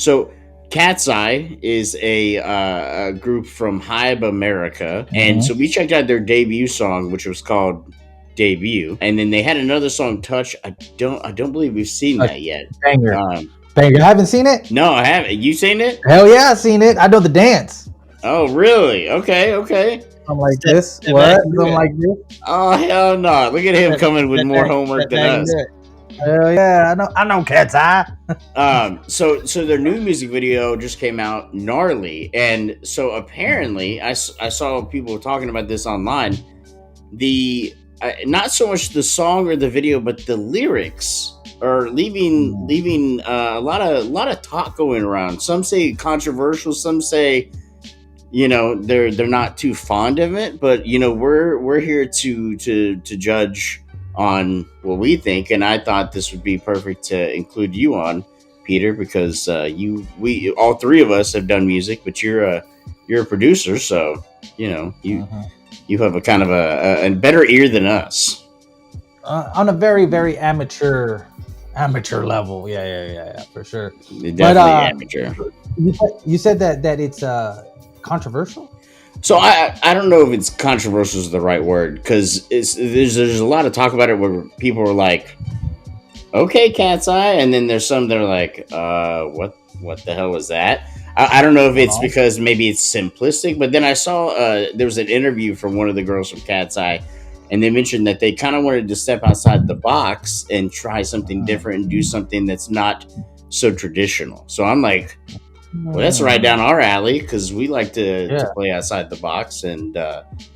So KATSEYE is a group from Hybe America, and so we checked out their debut song, which was called Debut, and then they had another song, Touch. I don't believe we've seen that yet. Banger. Banger. I haven't seen it? No, I haven't. You seen it? Hell yeah, I've seen it. I know the dance. Oh, really? Okay. I'm like this. What? Something like this. Oh, hell no. Look at him coming with more homework than us. Hell yeah, I know KATSEYE. So their new music video just came out, Gnarly, and so apparently I saw people talking about this online. The not so much the song or the video, but the lyrics are leaving a lot of talk going around. Some say controversial, some say they're not too fond of it, but we're here to judge on what we think, and I thought this would be perfect to include you on, Peter, because we all three of us have done music, but you're a producer, so you have a kind of a better ear than us. On a very, very amateur level. Yeah, for sure. Definitely amateur. You said that it's controversial. So I don't know if it's controversial is the right word, because there's a lot of talk about it where people are like, okay, KATSEYE, and then there's some that are like, what the hell was that? I don't know if it's because maybe it's simplistic, but then I saw there was an interview from one of the girls from KATSEYE, and they mentioned that they kind of wanted to step outside the box and try something different and do something that's not so traditional. So I'm like, well, that's right down our alley, because we like to play outside the box, and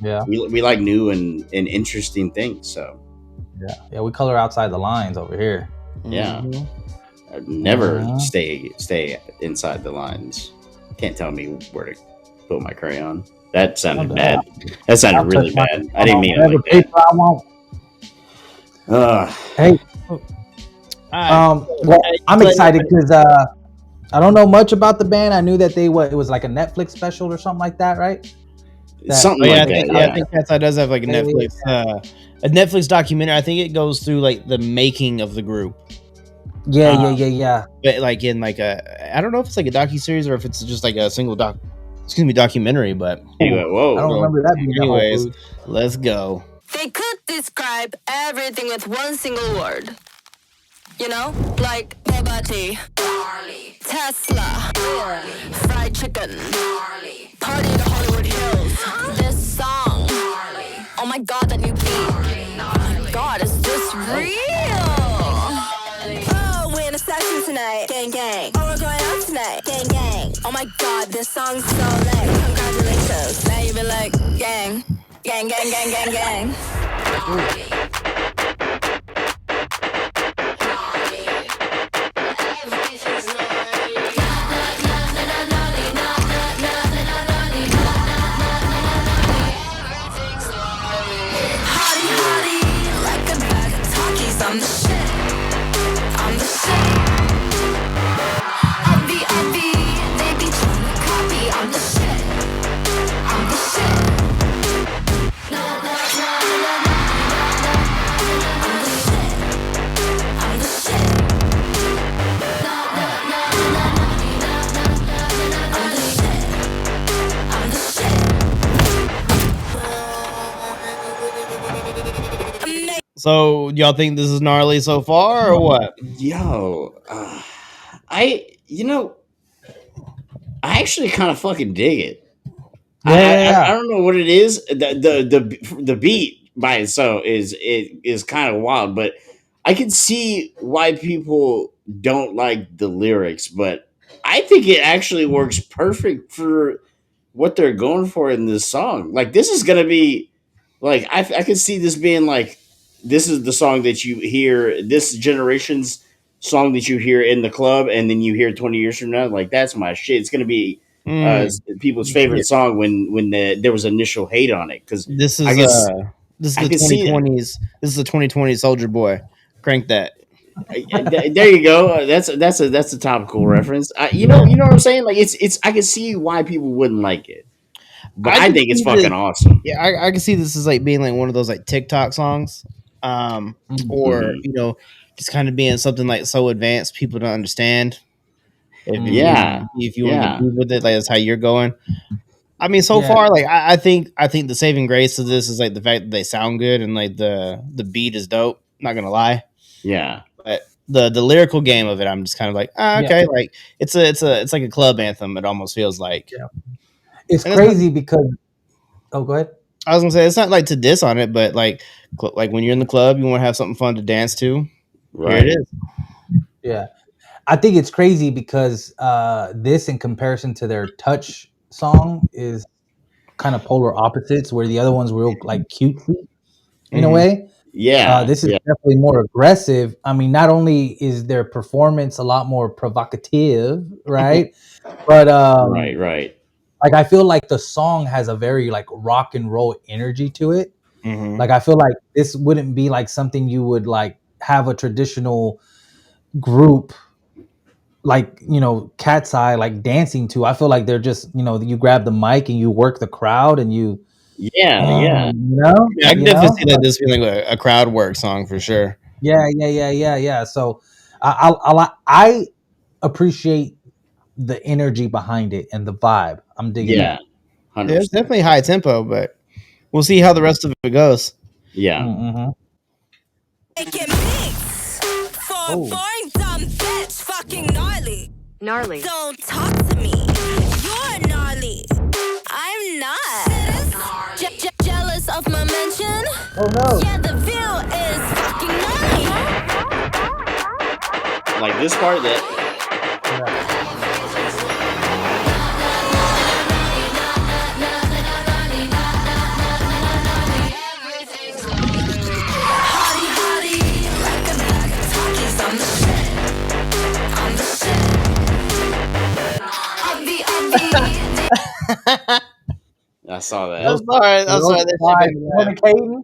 we like new and interesting things. So yeah, we color outside the lines over here. Yeah, I'd never stay inside the lines. Can't tell me where to put my crayon. That sounded bad. That sounded really bad. I didn't mean it like that. Hey, well, I'm excited because I don't know much about the band. I knew that it was like a Netflix special or something like that, right? Something like that. Yeah, I think KATSEYE does have like a Netflix documentary. I think it goes through like the making of the group. Yeah. But like in like I don't know if it's like a docuseries or if it's just like a single documentary. But anyway, whoa, I don't remember that. Anyways, let's go. They could describe everything with one single word. Like Bobati, Tesla, fried chicken, party to Hollywood Hills. This song, oh my god, that new beat. Oh my god, is this real? Oh, we're in a session tonight, gang gang. Oh, we're going out tonight, gang gang. Oh my god, this song's so lit. Congratulations. Now you be like, gang, gang, gang, gang, gang, gang. I'm the shit. I'm the shit. OV, they be trying to copy. I'm the shit. I'm the shit. No. I'm the shit. I'm the shit. No. I'm the shit. I'm the shit. So, y'all think this is gnarly so far, or what? Yo, I actually kind of fucking dig it. I don't know what it is. The beat by itself is kind of wild, but I can see why people don't like the lyrics. But I think it actually works perfect for what they're going for in this song. Like, this is gonna be like I could see this being like, this is the song that you hear, this generation's song that you hear in the club, and then you hear 20 years from now, like, that's my shit. It's gonna be people's favorite song when there was initial hate on it, because this is the 2020s. This is the 2020 Soldier Boy. Crank that. There you go. That's a topical reference. You know what I'm saying? Like, it's I can see why people wouldn't like it, but I think it's fucking awesome. Yeah, I can see this as like being like one of those like TikTok songs, or just kind of being something like so advanced people don't understand. If you want to be with it, like that's how you're going. I mean, so Yeah. far, like I think the saving grace of this is like the fact that they sound good and like the beat is dope. Not gonna lie, Yeah. but the lyrical game of it, I'm just kind of like, okay, like it's like a club anthem. It almost feels like. Yeah. It's And crazy because. Oh, go ahead. I was gonna say it's not like to diss on it, but like when you're in the club, you want to have something fun to dance to. Right. Here it is. Yeah, I think it's crazy because this, in comparison to their Touch song, is kind of polar opposites. Where the other ones were like cutesy in a way. Yeah. This is definitely more aggressive. I mean, not only is their performance a lot more provocative, right? But right. like I feel like the song has a very like rock and roll energy to it. Mm-hmm. Like I feel like this wouldn't be like something you would like have a traditional group like, you know, KATSEYE like dancing to. I feel like they're just, you know, you grab the mic and you work the crowd and you yeah. you know, I can definitely see that this being like a crowd work song for sure. Yeah. So I appreciate the energy behind it and the vibe. I'm digging that. 100%. Yeah, it's definitely high tempo, but we'll see how the rest of it goes. Yeah. Mm-hmm. Boring dumb bitch, fucking gnarly. Gnarly. Don't talk to me. You're gnarly. I'm not. Jealous of my mention? Oh no. Yeah, the view is fucking gnarly. Like this part that. I saw that. I'm sorry. Fornicating?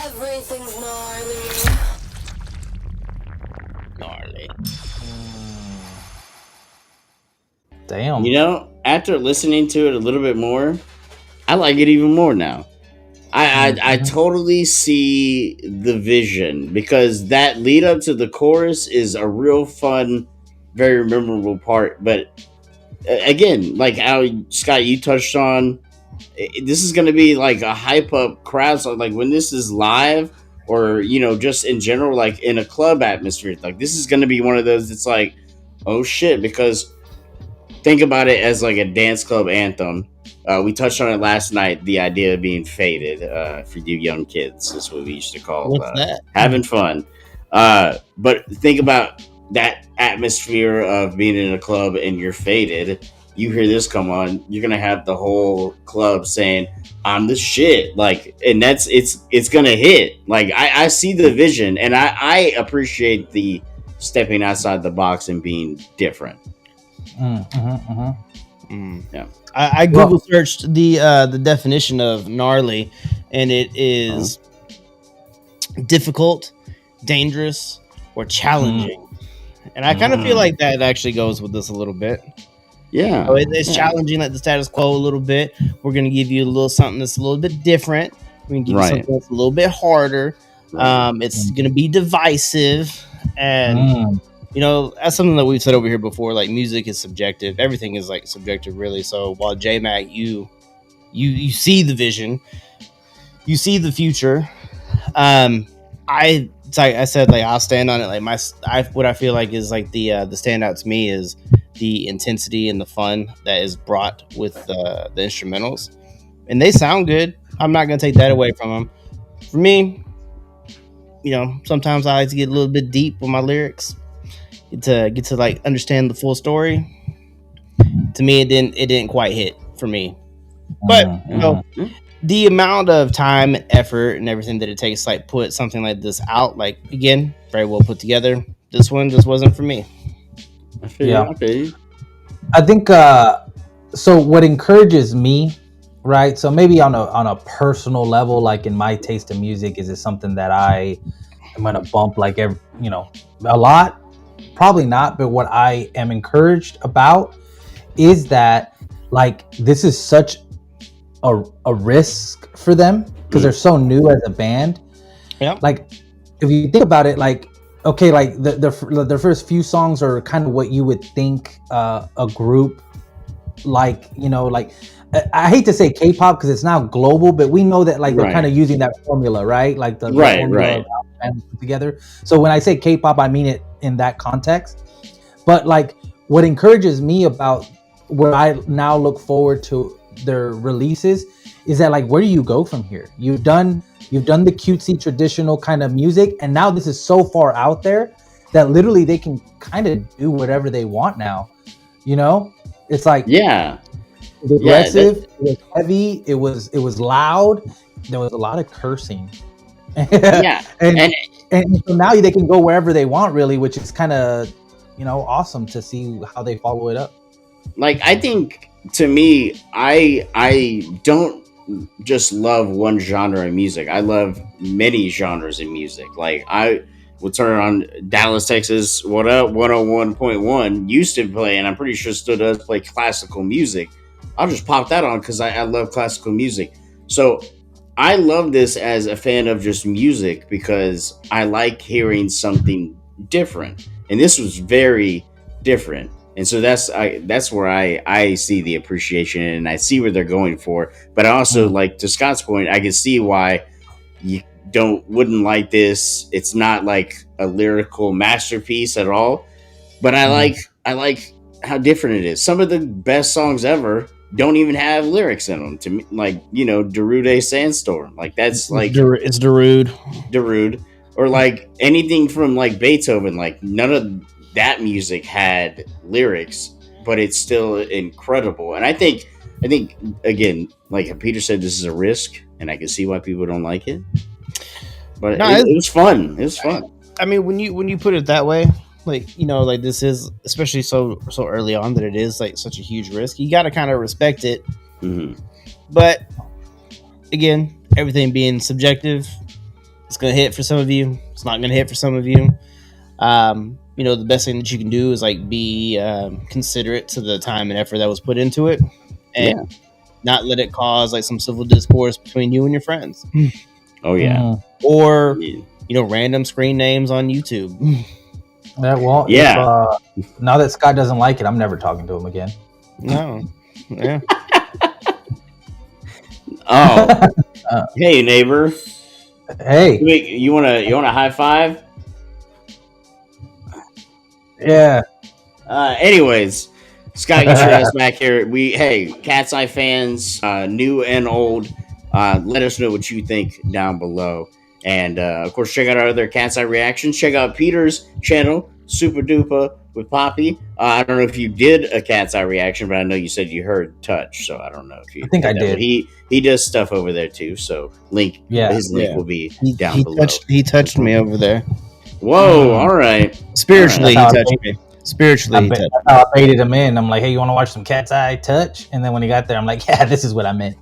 Everything's gnarly. Gnarly. Damn. You know, after listening to it a little bit more, I like it even more now. I totally see the vision because that lead up to the chorus is a real fun, very memorable part. But again, like how Scott, you touched on, this is going to be like a hype up crowd song. Like when this is live, or you know, just in general, like in a club atmosphere, like this is going to be one of those. It's like, oh shit, because think about it as like a dance club anthem. We touched on it last night. The idea of being faded for you young kids is what we used to call that? Having fun. But think about that atmosphere of being in a club and you're faded. You hear this come on, you're gonna have the whole club saying, "I'm the shit." Like, and it's gonna hit. Like, I see the vision, and I appreciate the stepping outside the box and being different. Yeah. I Google searched the definition of gnarly, and it is difficult, dangerous, or challenging. And I kind of feel like that actually goes with this a little bit. Yeah, so it's challenging, like the status quo a little bit. We're gonna give you a little something that's a little bit different. We're gonna give you something that's a little bit harder. It's gonna be divisive, and you know, that's something that we've said over here before. Like, music is subjective. Everything is like subjective, really. So while J-Mac, you see the vision, you see the future. I said, like, I'll stand on it. Like what I feel like is like the standout to me is the intensity and the fun that is brought with the instrumentals, and they sound good. I'm not gonna take that away from them. For me, you know, sometimes I like to get a little bit deep with my lyrics. Get to like understand the full story. To me, it didn't quite hit for me. But you know, the amount of time and effort and everything that it takes to like put something like this out, like, again, very well put together. This one just wasn't for me. I feel you. I think so. What encourages me right? So maybe on a personal level, like in my taste of music, is it something that I am gonna bump like every, a lot? Probably not. But what I am encouraged about is that like this is such a risk for them because they're so new as a band. Yeah. Like if you think about it, like okay, like the first few songs are kind of what you would think a group like, like I hate to say K-pop because it's now global, but we know that like they're kind of using that formula, right? Like the formula and put together. So when I say K-pop, I mean it in that context. But like what encourages me about where I now look forward to their releases is that like where do you go from here? You've done the cutesy traditional kind of music, and now this is so far out there that literally they can kind of do whatever they want now. It's like it was aggressive, it was heavy, it was loud, there was a lot of cursing. and so now they can go wherever they want really, which is kind of awesome to see how they follow it up. Like I think to me, I don't just love one genre of music. I love many genres in music. Like I will turn on Dallas, Texas, what up 101.1 used to play, and I'm pretty sure still does play classical music. I'll just pop that on because I love classical music. So I love this as a fan of just music because I like hearing something different. And this was very different. And so that's where I see the appreciation and I see where they're going for. But I also like to Scott's point, I can see why you wouldn't like this. It's not like a lyrical masterpiece at all. But I like how different it is. Some of the best songs ever don't even have lyrics in them. To me, like Darude Sandstorm, like that's like it's Darude, or like anything from like Beethoven. Like none of that music had lyrics, but it's still incredible. And I think again, like Peter said, this is a risk, and I can see why people don't like it. But it was fun. It was fun. I mean, when you put it that way, like like this is especially so early on that it is like such a huge risk. You got to kind of respect it. Mm-hmm. But again, everything being subjective, it's gonna hit for some of you. It's not gonna hit for some of you. The best thing that you can do is like be considerate to the time and effort that was put into it, and not let it cause like some civil discourse between you and your friends. Oh yeah, or random screen names on YouTube. Now that Scott doesn't like it, I'm never talking to him again. No, yeah. Oh, hey neighbor. Hey, you want a high five? Yeah. Anyways, Scott, get your ass back here. KATSEYE fans, new and old, let us know what you think down below. And of course, check out our other KATSEYE reactions. Check out Peter's channel, Super Duper with Poppy. I don't know if you did a KATSEYE reaction, but I know you said you heard Touch, so I don't know if you. I think I did. He does stuff over there too. So his link will be down below. He touched me over there. Whoa! All right. Spiritually, he touched me. Spiritually, he touched me. I baited him in. I'm like, hey, you want to watch some KATSEYE Touch? And then when he got there, I'm like, yeah, this is what I meant.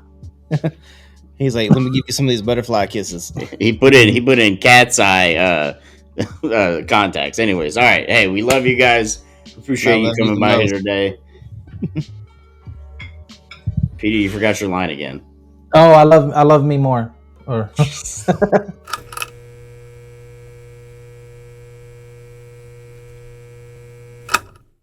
He's like, let me give you some of these butterfly kisses. He put in KATSEYE contacts. Anyways, all right. Hey, we love you guys. Appreciate you coming by here today. Peter, you forgot your line again. Oh, I love me more. Or